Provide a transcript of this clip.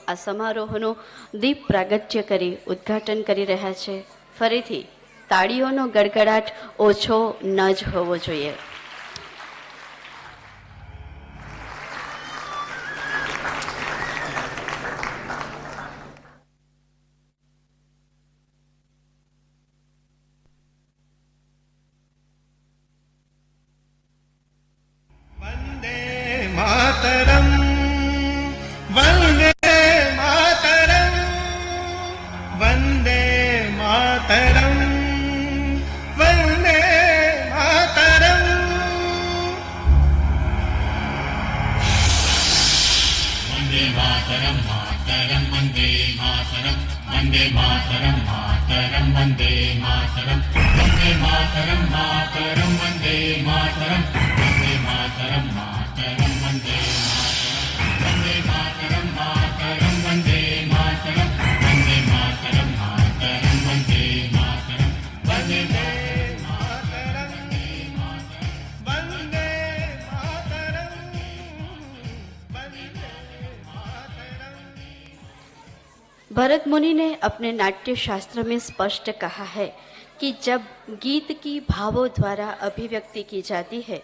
આ સમારોહનું દીપ પ્રાગટ્ય કરી ઉદ્ઘાટન કરી રહ્યા છે. ફરીથી તાળીઓનો ગડગડાટ ઓછો ન જ હોવો જોઈએ. मातरम वंदे मातरम वंदे मातरम वंदे मातरम वंदे मातरम मातरम वंदे मातरम वंदे मातरम मातरम वंदे मातरम वंदे मातरम मातरम वंदे मातरम वंदे मातरम मातरम वंदे मातरम वंदे मातरम वंदे मातरम मातरम वंदे मातरम वंदे मातरम वंदे मातरम वंदे मातरम. भरत मुनि ने अपने नाट्य शास्त्र में स्पष्ट कहा है कि जब गीत की भावों द्वारा अभिव्यक्ति की जाती है